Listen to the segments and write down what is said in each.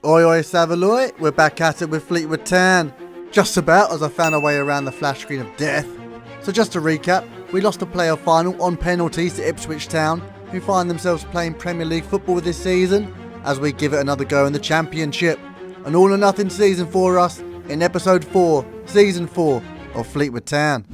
Oi oi Savaloy, we're back at it with Fleetwood Town. Just about, as I found a way around the flash screen of death. So just to recap, we lost the playoff final on penalties to Ipswich Town, who find themselves playing Premier League football this season, as we give it another go in the Championship. An all or nothing season for us in episode 4, season 4 of Fleetwood Town.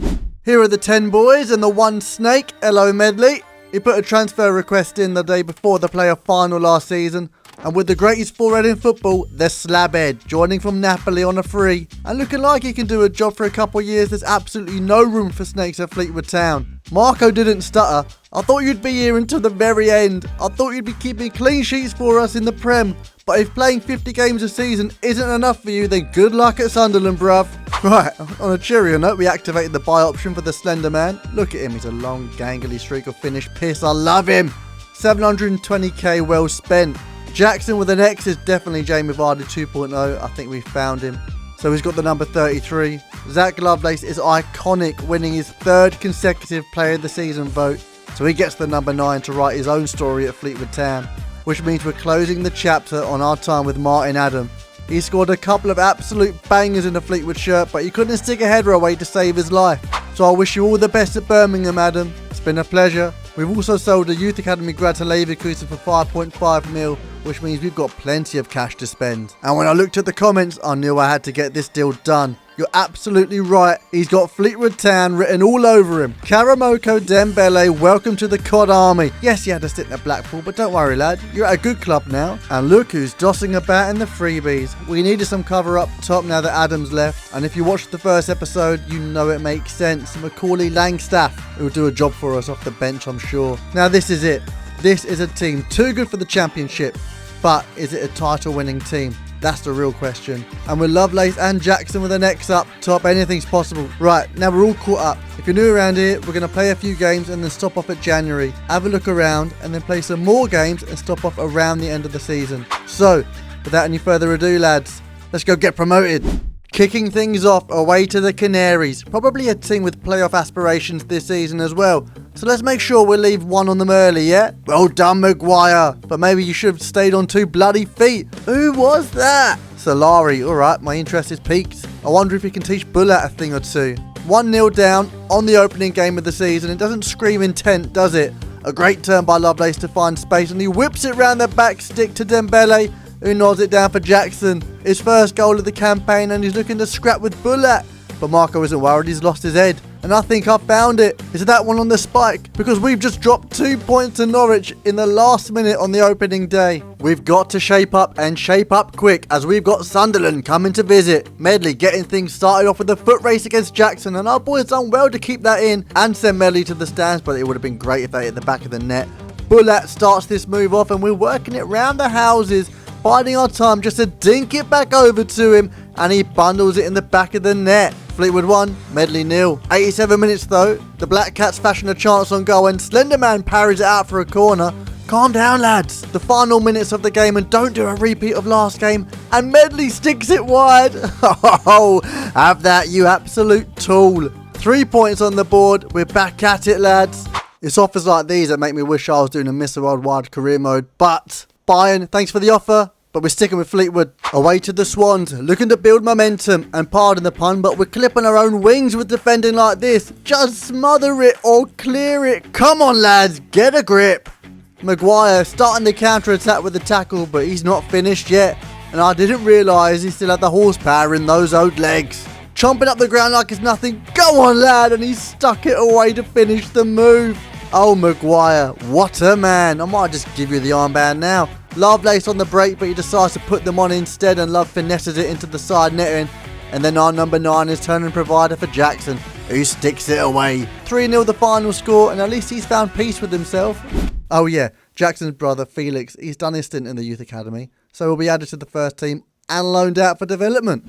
Here are the 10 boys and the one snake. Hello Medley. He put a transfer request in the day before the playoff final last season, and with the greatest forehead in football, the Slabhead, joining from Napoli on a free, and looking like he can do a job for a couple of years. There's absolutely no room for snakes at Fleetwood Town. Marco didn't stutter. I thought you'd be here until the very end. I thought you'd be keeping clean sheets for us in the Prem. But if playing 50 games a season isn't enough for you, then good luck at Sunderland, bruv. Right, on a cheerier note, we activated the buy option for the Slender Man. Look at him, he's a long, gangly streak of finished piss. I love him. 720k well spent. Jackson with an X is definitely Jamie Vardy 2.0. I think we found him. So he's got the number 33. Zach Lovelace is iconic, winning his 3rd consecutive Player of the Season vote. So he gets the number 9 to write his own story at Fleetwood Town, which means we're closing the chapter on our time with Martin Adam. He scored a couple of absolute bangers in the Fleetwood shirt, but he couldn't stick a header away to save his life. So I wish you all the best at Birmingham, Adam. It's been a pleasure. We've also sold a Youth Academy grad to Leverkusen for 5.5 mil, which means we've got plenty of cash to spend. And when I looked at the comments, I knew I had to get this deal done. You're absolutely right. He's got Fleetwood Town written all over him. Karamoko Dembele, welcome to the Cod Army. Yes, you had to sit in Blackpool, but don't worry, lad. You're at a good club now. And look who's dossing about in the freebies. We needed some cover up top now that Adam's left. And if you watched the first episode, you know it makes sense. Macaulay Langstaff, who will do a job for us off the bench, I'm sure. Now this is it. This is a team too good for the Championship. But is it a title-winning team? That's the real question. And with Lovelace and Jackson with an X up top, anything's possible. Right, now we're all caught up. If you're new around here, we're going to play a few games and then stop off at January. Have a look around and then play some more games and stop off around the end of the season. So, without any further ado, lads, let's go get promoted. Kicking things off, away to the Canaries. Probably a team with playoff aspirations this season as well. So let's make sure we leave one on them early, yeah? Well done, Maguire. But maybe you should have stayed on 2 bloody feet. Who was that? Solari. Alright, my interest is piqued. I wonder if he can teach Bullet a thing or two. 1-0 down on the opening game of the season. It doesn't scream intent, does it? A great turn by Lovelace to find space, and he whips it round the back stick to Dembele, who nods it down for Jackson. His first goal of the campaign, and he's looking to scrap with Bullet. But Marco isn't worried, he's lost his head. And I think I found it. Is it that one on the spike? Because we've just dropped 2 points to Norwich in the last minute on the opening day. We've got to shape up and shape up quick, as we've got Sunderland coming to visit. Medley getting things started off with a foot race against Jackson, and our boys done well to keep that in and send Medley to the stands, but it would have been great if they hit the back of the net. Bullet starts this move off, and we're working it round the houses, biding our time just to dink it back over to him, and he bundles it in the back of the net. Fleetwood 1, Medley 0. 87 minutes though, the Black Cats fashion a chance on goal and Slenderman parries it out for a corner. Calm down, lads. The final minutes of the game, and don't do a repeat of last game, and Medley sticks it wide. Oh, have that, you absolute tool. 3 points on the board. We're back at it, lads. It's offers like these that make me wish I was doing a Mr. Worldwide career mode, but Bayern, thanks for the offer. But we're sticking with Fleetwood. Away to the Swans, looking to build momentum. And pardon the pun, but we're clipping our own wings with defending like this. Just smother it or clear it. Come on, lads, get a grip. Maguire starting the counter-attack with the tackle, but he's not finished yet. And I didn't realise he still had the horsepower in those old legs. Chomping up the ground like it's nothing. Go on, lad, and he stuck it away to finish the move. Oh, Maguire, what a man. I might just give you the armband now. Lovelace on the break, but he decides to put them on instead, and Love finesses it into the side netting. And then our number 9 is turning provider for Jackson, who sticks it away. 3-0 the final score, and at least he's found peace with himself. Oh yeah, Jackson's brother Felix, he's done his stint in the Youth Academy, so he'll be added to the first team and loaned out for development.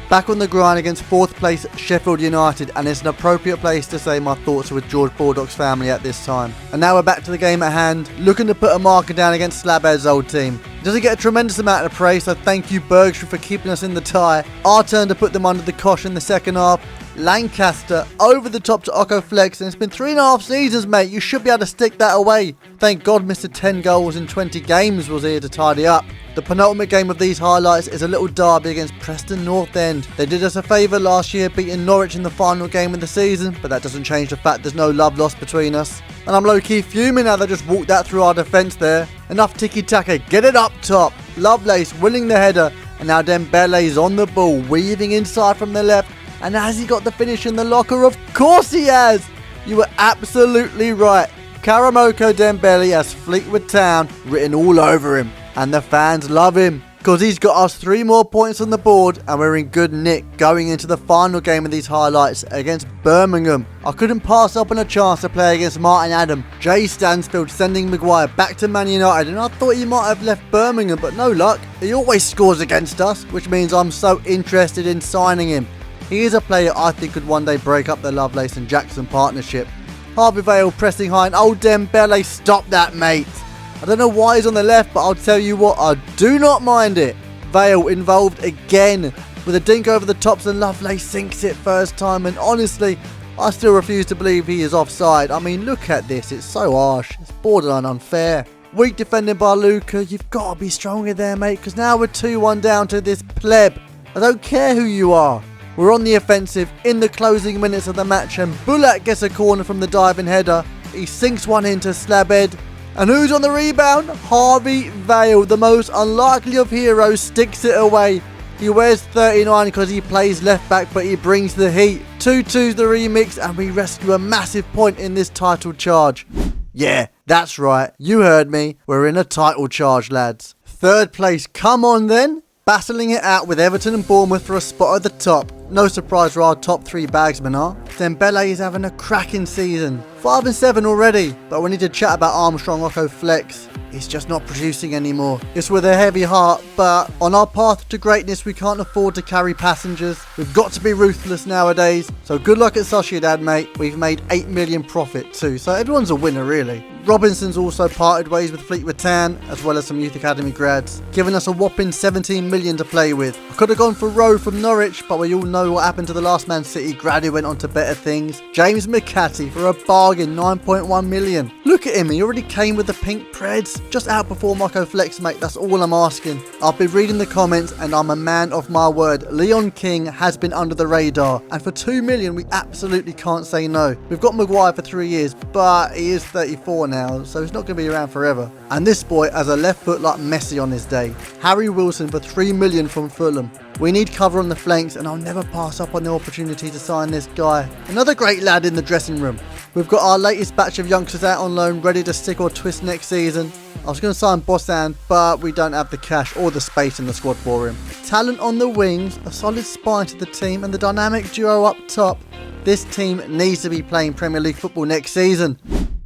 Back on the grind against 4th place Sheffield United, and it's an appropriate place to say my thoughts are with George Baldock's family at this time. And now we're back to the game at hand, looking to put a marker down against Slabhead's old team. Doesn't get a tremendous amount of praise, so thank you Bergstrom for keeping us in the tie. Our turn to put them under the cosh in the second half. Lancaster over the top to Occo Flex, and it's been 3.5 seasons, mate. You should be able to stick that away. Thank God Mr. 10 goals in 20 games was here to tidy up. The penultimate game of these highlights is a little derby against Preston North End. They did us a favour last year beating Norwich in the final game of the season, but that doesn't change the fact there's no love lost between us. And I'm low-key fuming how they just walked that through our defence there. Enough tiki-taka, get it up top. Lovelace winning the header, and now Dembele's on the ball, weaving inside from the left. And has he got the finish in the locker? Of course he has! You were absolutely right. Karamoko Dembele has Fleetwood Town written all over him. And the fans love him, because he's got us 3 more points on the board, and we're in good nick going into the final game of these highlights against Birmingham. I couldn't pass up on a chance to play against Martin Adam. Jay Stansfield sending Maguire back to Man United, and I thought he might have left Birmingham, but no luck. He always scores against us, which means I'm so interested in signing him. He is a player I think could one day break up the Lovelace and Jackson partnership. Harvey Vale pressing high, and old Dembele, stop that, mate. I don't know why he's on the left, but I'll tell you what, I do not mind it. Vale involved again with a dink over the tops, and Lovelace sinks it first time, and honestly, I still refuse to believe he is offside. I mean, look at this, it's so harsh, it's borderline unfair. Weak defending by Luca, you've got to be stronger there, mate, because now we're 2-1 down to this pleb. I don't care who you are. We're on the offensive in the closing minutes of the match, and Bulak gets a corner from the diving header. He sinks one into Slabhead. And who's on the rebound? Harvey Vale, the most unlikely of heroes, sticks it away. He wears 39 because he plays left back, but he brings the heat. 2-2's the remix, and we rescue a massive point in this title charge. Yeah, that's right. You heard me. We're in a title charge, lads. 3rd place, come on then. Battling it out with Everton and Bournemouth for a spot at the top. No surprise where our top 3 bagsmen are. Dembele is having a cracking season. 5 and 7 already. But we need to chat about Armstrong Occo Flex. He's just not producing anymore. It's with a heavy heart, but on our path to greatness we can't afford to carry passengers. We've got to be ruthless nowadays. So good luck at Sociedad, mate. We've made 8 million profit too, so everyone's a winner really. Robinson's also parted ways with Fleetwood Town, as well as some youth academy grads, giving us a whopping 17 million to play with. I could have gone for Rowe from Norwich, but we all know what happened to the last Man City grad who went on to better things. James McCarthy for a bargain, 9.1 million. Look at him, he already came with the pink Preds. Just outperform Occo Flex, mate, that's all I'm asking. I've been reading the comments and I'm a man of my word. Leon King has been under the radar, and for 2 million we absolutely can't say no. We've got Maguire for 3 years, but he is 34 now, so he's not going to be around forever. And this boy has a left foot like Messi on his day. Harry Wilson for 3 million from Fulham. We need cover on the flanks, and I'll never pass up on the opportunity to sign this guy. Another great lad in the dressing room. We've got our latest batch of youngsters out on loan, ready to stick or twist next season. I was going to sign Bossan, but we don't have the cash or the space in the squad for him. Talent on the wings, a solid spine to the team, and the dynamic duo up top. This team needs to be playing Premier League football next season.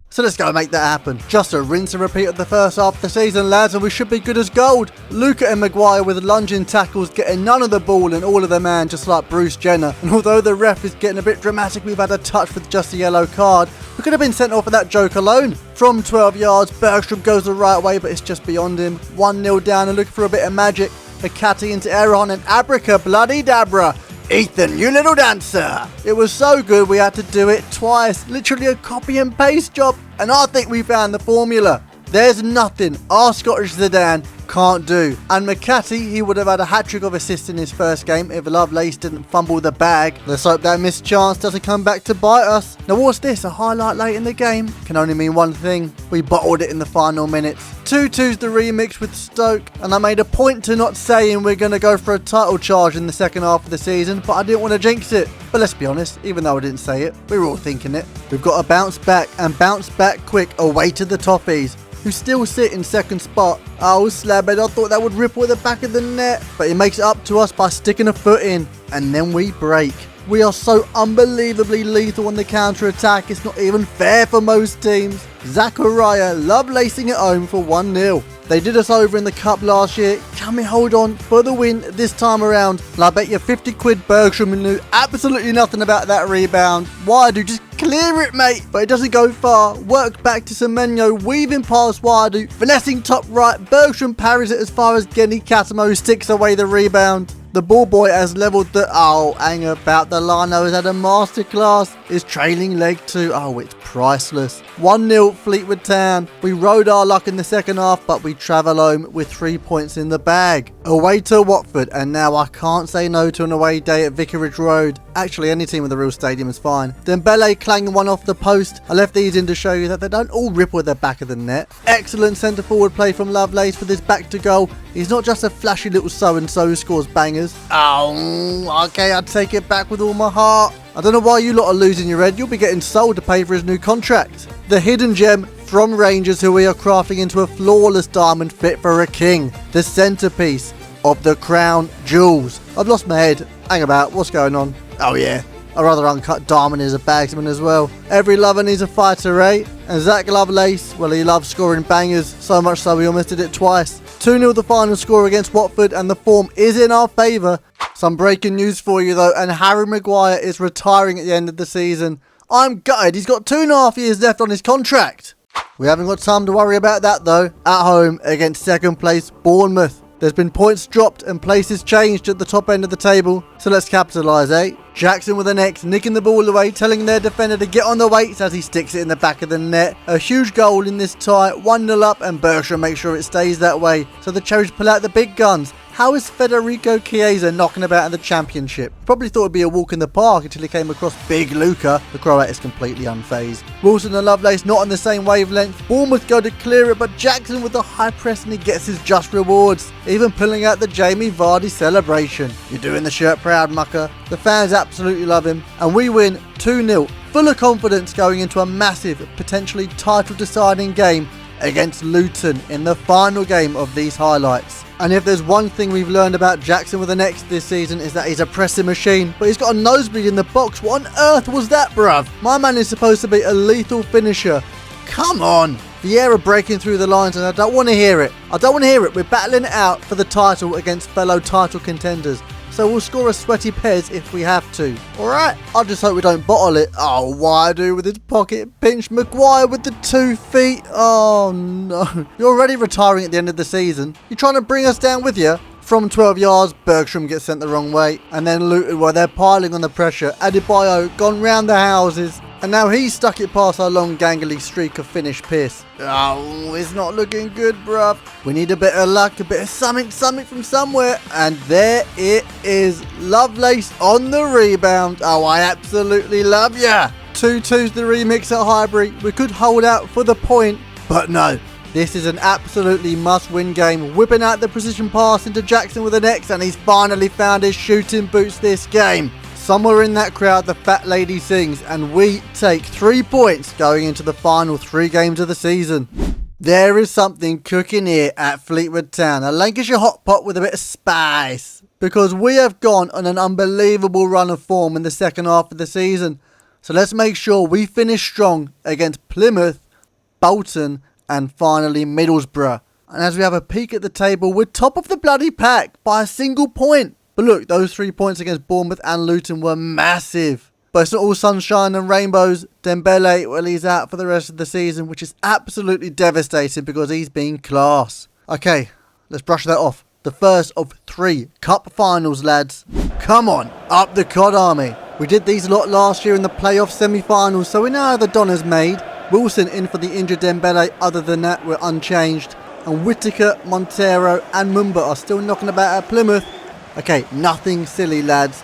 So let's go make that happen. Just a rinse and repeat of the first half of the season, lads, and we should be good as gold. Luca and Maguire with lunging tackles, getting none of the ball and all of the man, just like Bruce Jenner. And although the ref is getting a bit dramatic, we've had a touch with just a yellow card. We could have been sent off for that joke alone. From 12 yards, Bergstrom goes the right way, but it's just beyond him. 1-0 down and looking for a bit of magic. Akati into Erron and Abraca bloody Dabra. Ethan, you little dancer. It was so good we had to do it twice. Literally a copy and paste job. And I think we found the formula. There's nothing our Scottish Zidane can't do. And McCarthy, he would have had a hat-trick of assists in his first game if Lovelace didn't fumble the bag. Let's hope that missed chance doesn't come back to bite us. Now what's this? A highlight late in the game? Can only mean one thing. We bottled it in the final minutes. 2-2's the remix with Stoke, and I made a point to not saying we're going to go for a title charge in the second half of the season, but I didn't want to jinx it. But let's be honest, even though I didn't say it, we were all thinking it. We've got to bounce back, and bounce back quick away to the Toffees, who still sit in second spot. Oh, Slabhead, I thought that would ripple at the back of the net, but he makes it up to us by sticking a foot in, and then we break. We are so unbelievably lethal on the counter-attack, it's not even fair for most teams. Zachariah Lovelacing it home for 1-0. They did us over in the cup last year. Can we hold on for the win this time around? And I bet you 50 quid Bergstrom knew absolutely nothing about that rebound. Wadu, just clear it, mate. But it doesn't go far. Work back to Semenyo, weaving past Wadu, finessing top right. Bergstrom parries it as far as Genny Catamo sticks away the rebound. The ball boy has levelled the... Oh, hang about. The Lino has had a masterclass. His trailing leg too. Oh, it's priceless. 1-0 Fleetwood Town. We rode our luck in the second half, but we travel home with 3 points in the bag. Away to Watford, and now I can't say no to an away day at Vicarage Road. Actually, any team with a real stadium is fine. Dembele clanging one off the post. I left these in to show you that they don't all ripple at the back of the net. Excellent centre forward play from Lovelace with his back to goal. He's not just a flashy little so-and-so who scores bangers. Oh, okay, I'd take it back with all my heart. I don't know why you lot are losing your head. You'll be getting sold to pay for his new contract. The hidden gem from Rangers, who we are crafting into a flawless diamond fit for a king. The centrepiece of the crown jewels. I've lost my head. Hang about, what's going on? Oh yeah, a rather uncut diamond is a bagsman as well. Every lover needs a fighter, eh? And Zach Lovelace, well, he loves scoring bangers, so much so he almost did it twice. 2-0 the final score against Watford, and the form is in our favour. Some breaking news for you though, and Harry Maguire is retiring at the end of the season. I'm gutted, he's got 2.5 years left on his contract. We haven't got time to worry about that though. At home against second place Bournemouth. There's been points dropped and places changed at the top end of the table, so let's capitalise, eh? Jackson with an X, nicking the ball away, telling their defender to get on the weights as he sticks it in the back of the net. A huge goal in this tie, 1-0 up, and Bersham makes sure it stays that way, so the Cherries pull out the big guns. How is Federico Chiesa knocking about in the Championship? Probably thought it'd be a walk in the park until he came across Big Luca. The Croat is completely unfazed. Wilson and Lovelace not on the same wavelength. Bournemouth go to clear it, but Jackson with the high press and he gets his just rewards. Even pulling out the Jamie Vardy celebration. You're doing the shirt proud, mucker. The fans absolutely love him. And we win 2-0. Full of confidence going into a massive, potentially title-deciding game against Luton in the final game of these highlights. And if there's one thing we've learned about Jackson with an X this season is that he's a pressing machine, but he's got a nosebleed in the box. What on earth was that, bruv? My man is supposed to be a lethal finisher. Come on. Vieira breaking through the lines, and I don't want to hear it. I don't want to hear it. We're battling it out for the title against fellow title contenders. So we'll score a sweaty Pez if we have to. Alright, I just hope we don't bottle it. Oh, Wadu with his pocket pinch. Maguire with the 2 feet. Oh no. You're already retiring at the end of the season. You're trying to bring us down with you? From 12 yards, Bergstrom gets sent the wrong way. And then Luton, while they're piling on the pressure. Adebayo gone round the houses. And now he's stuck it past our long gangly streak of finished piss. Oh, it's not looking good, bruv. We need a bit of luck, a bit of something from somewhere. And there it is. Lovelace on the rebound. Oh, I absolutely love ya. 2-2's the remix at Highbury. We could hold out for the point, but no. This is an absolutely must-win game. Whipping out the precision pass into Jackson with an X, and he's finally found his shooting boots this game. Somewhere in that crowd, the fat lady sings, and we take 3 points going into the final 3 games of the season. There is something cooking here at Fleetwood Town, a Lancashire hot pot with a bit of spice, because we have gone on an unbelievable run of form in the second half of the season. So let's make sure we finish strong against Plymouth, Bolton, and finally Middlesbrough. And as we have a peek at the table, we're top of the bloody pack by a single point. But look, those 3 points against Bournemouth and Luton were massive. But it's not all sunshine and rainbows. Dembele, well, he's out for the rest of the season, which is absolutely devastating because he's been class. Okay, let's brush that off. The first of 3 cup finals, lads. Come on, up the Cod Army. We did these a lot last year in the playoff semi-finals, so we know how the Donna's made. Wilson in for the injured Dembele. Other than that, we're unchanged. And Whittaker, Montero and Mumba are still knocking about at Plymouth. Okay, nothing silly, lads.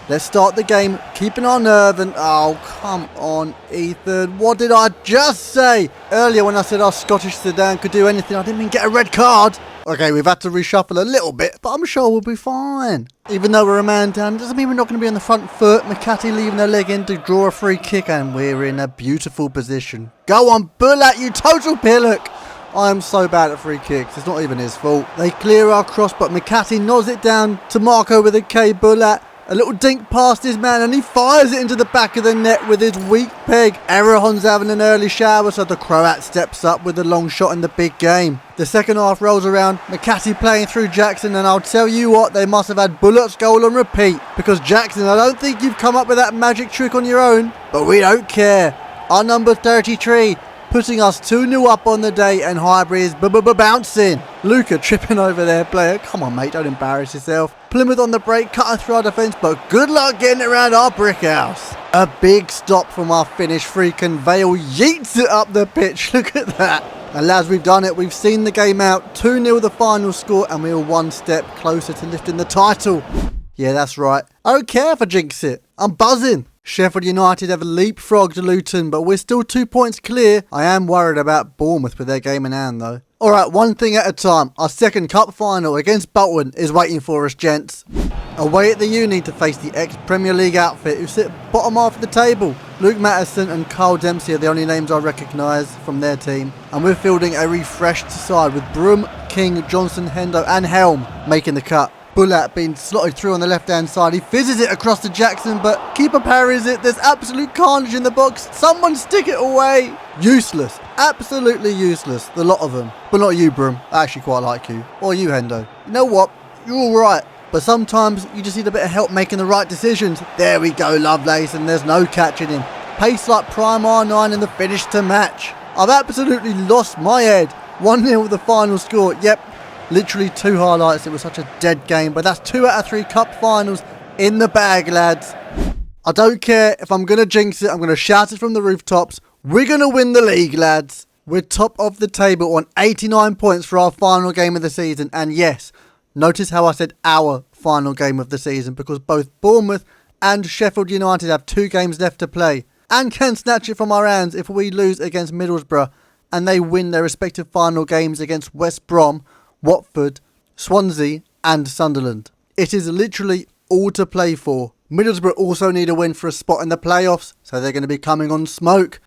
Let's start the game, keeping our nerve and... Oh, come on, Ethan. What did I just say? Earlier when I said our Scottish sedan could do anything, I didn't mean get a red card. Okay, we've had to reshuffle a little bit, but I'm sure we'll be fine. Even though we're a man down, doesn't mean we're not going to be on the front foot. McCarthy leaving her leg in to draw a free kick, and we're in a beautiful position. Go on, bull at you, total pillock. I am so bad at free kicks. It's not even his fault. They clear our cross, but McCarthy nods it down to Marco with a K Bullat. A little dink past his man, and he fires it into the back of the net with his weak peg. Errejon's having an early shower, so the Croat steps up with a long shot in the big game. The second half rolls around. McCarthy playing through Jackson, and I'll tell you what, they must have had Bullock's goal on repeat. Because Jackson, I don't think you've come up with that magic trick on your own, but we don't care. Our number 33. putting us 2-0 up on the day, and Highbury is bouncing. Luca tripping over their player. Come on, mate, don't embarrass yourself. Plymouth on the break, cutting through our defence, but good luck getting it around our brick house. A big stop from our Finnish freaking Vale yeets it up the pitch. Look at that. And lads, we've done it. We've seen the game out. 2-0 the final score, and we're one step closer to lifting the title. Yeah, that's right. I don't care if I jinx it. I'm buzzing. Sheffield United have leapfrogged Luton, but we're still 2 points clear. I am worried about Bournemouth with their game in hand, though. Alright, one thing at a time. Our second cup final against Bolton is waiting for us, gents. Away at the Uni to face the ex-Premier League outfit who sit bottom half of the table. Luke Mattison and Carl Dempsey are the only names I recognise from their team. And we're fielding a refreshed side with Broom, King, Johnson, Hendo and Helm making the cut. Bullat being slotted through on the left-hand side. He fizzes it across to Jackson, but keeper parries it. There's absolute carnage in the box. Someone stick it away. Useless. Absolutely useless. The lot of them. But not you, Broom. I actually quite like you. Or you, Hendo. You know what? You're alright. But sometimes you just need a bit of help making the right decisions. There we go, Lovelace, and there's no catching him. Pace like Prime R9 and the finish to match. I've absolutely lost my head. 1-0 the final score. Yep. Literally 2 highlights. It was such a dead game. But that's 2 out of 3 cup finals in the bag, lads. I don't care if I'm going to jinx it. I'm going to shout it from the rooftops. We're going to win the league, lads. We're top of the table on 89 points for our final game of the season. And yes, notice how I said our final game of the season, because both Bournemouth and Sheffield United have 2 games left to play and can snatch it from our hands if we lose against Middlesbrough and they win their respective final games against West Brom, Watford, Swansea and Sunderland. It is literally all to play for. Middlesbrough also need a win for a spot in the playoffs, so they're going to be coming on smoke.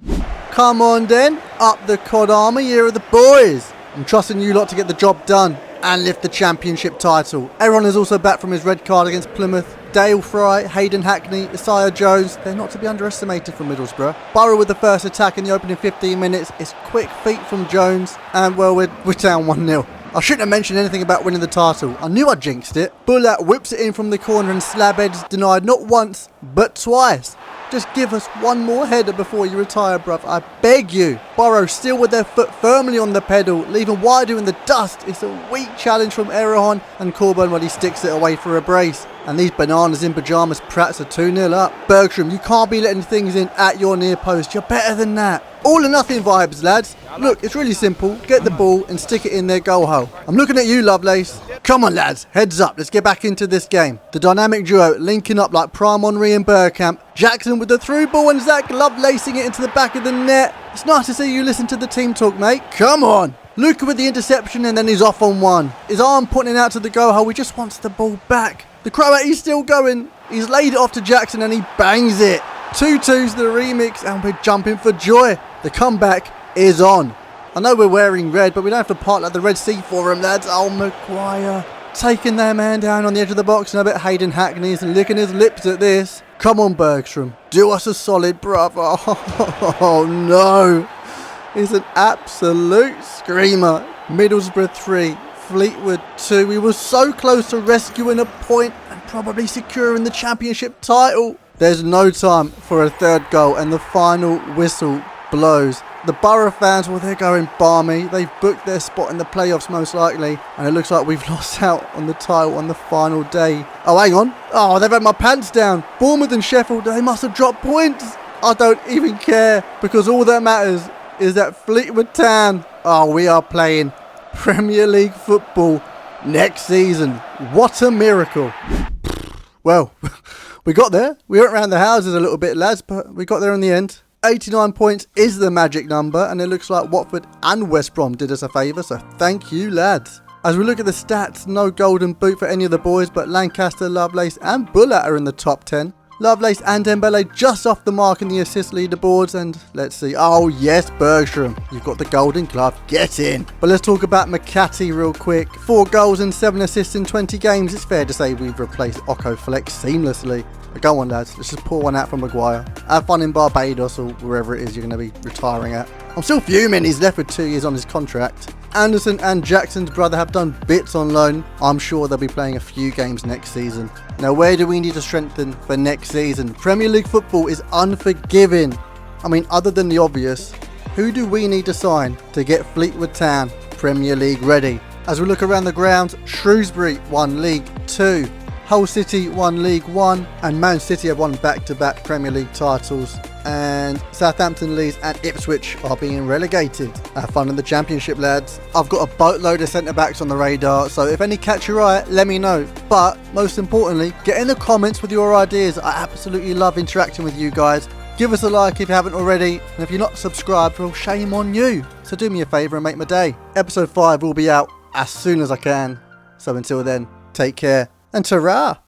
Come on then, up the Cod Army, year of the boys. I'm trusting you lot to get the job done and lift the championship title. Aaron is also back from his red card against Plymouth. Dale Fry, Hayden Hackney, Isaiah Jones, they're not to be underestimated from Middlesbrough. Borough with the first attack in the opening 15 minutes. It's quick feet from Jones, and well, we're down 1-0. I shouldn't have mentioned anything about winning the title. I knew I jinxed it. Bullat whips it in from the corner and Slabhead is denied not once, but twice. Just give us one more header before you retire, bruv. I beg you. Borough still with their foot firmly on the pedal, leaving Wider in the dust. It's a weak challenge from Erehon and Corbin when he sticks it away for a brace. And these bananas in pyjamas Prats are 2-0 up. Bergstrom, you can't be letting things in at your near post. You're better than that. All or nothing vibes, lads. Look, it's really simple. Get the ball and stick it in their goal hole. I'm looking at you, Lovelace. Come on, lads. Heads up. Let's get back into this game. The dynamic duo linking up like Prime Henry and Bergkamp. Jackson with the through ball and Zach Lovelacing it into the back of the net. It's nice to see you listen to the team talk, mate. Come on. Luca with the interception and then he's off on one. His arm pointing out to the goal hole. He just wants the ball back. The Croat, he's still going. He's laid it off to Jackson and he bangs it. 2-2's the remix and we're jumping for joy. The comeback is on. I know we're wearing red, but we don't have to part like the Red Sea for him, lads. Oh, Maguire. Taking their man down on the edge of the box, and I bet Hayden Hackney's licking his lips at this. Come on, Bergstrom. Do us a solid, brother. Oh, no. It's an absolute screamer. Middlesbrough 3, Fleetwood 2. We were so close to rescuing a point and probably securing the championship title. There's no time for a third goal, and the final whistle blows. The Borough fans, well, they're going balmy. They've booked their spot in the playoffs most likely, and it looks like we've lost out on the title on the final day. Oh, hang on. Oh, they've had my pants down. Bournemouth and Sheffield, they must have dropped points. I don't even care, because all that matters is that Fleetwood Town, oh, we are playing Premier League football next season. What a miracle. Well, we got there. We went round the houses a little bit, lads, but we got there in the end. 89 points is the magic number, and it looks like Watford and West Brom did us a favour, so thank you, lads. As we look at the stats, no golden boot for any of the boys, but Lancaster, Lovelace and Bullat are in the top 10. Lovelace and Dembele just off the mark in the assist leaderboards, and let's see. Oh yes, Bergstrom, you've got the golden glove, get in. But let's talk about McCarthy real quick. 4 goals and 7 assists in 20 games. It's fair to say we've replaced Occo Flex seamlessly. But go on, lads, let's just pour one out for Maguire. Have fun in Barbados or wherever it is you're going to be retiring at. I'm still fuming, he's left with 2 years on his contract. Anderson and Jackson's brother have done bits on loan. I'm sure they'll be playing a few games next season. Now, where do we need to strengthen for next season? Premier League football is unforgiving. I mean, other than the obvious, who do we need to sign to get Fleetwood Town Premier League ready? As we look around the ground, Shrewsbury won League 2, Hull City won League 1, and Man City have won back-to-back Premier League titles, and Southampton, Leeds and Ipswich are being relegated. Have fun in the Championship, lads. I've got a boatload of centre-backs on the radar, so if any catch your eye, let me know. But most importantly, get in the comments with your ideas. I absolutely love interacting with you guys. Give us a like if you haven't already, and if you're not subscribed, well, shame on you. So do me a favour and make my day. Episode 5 will be out as soon as I can. So until then, take care and ta-ra!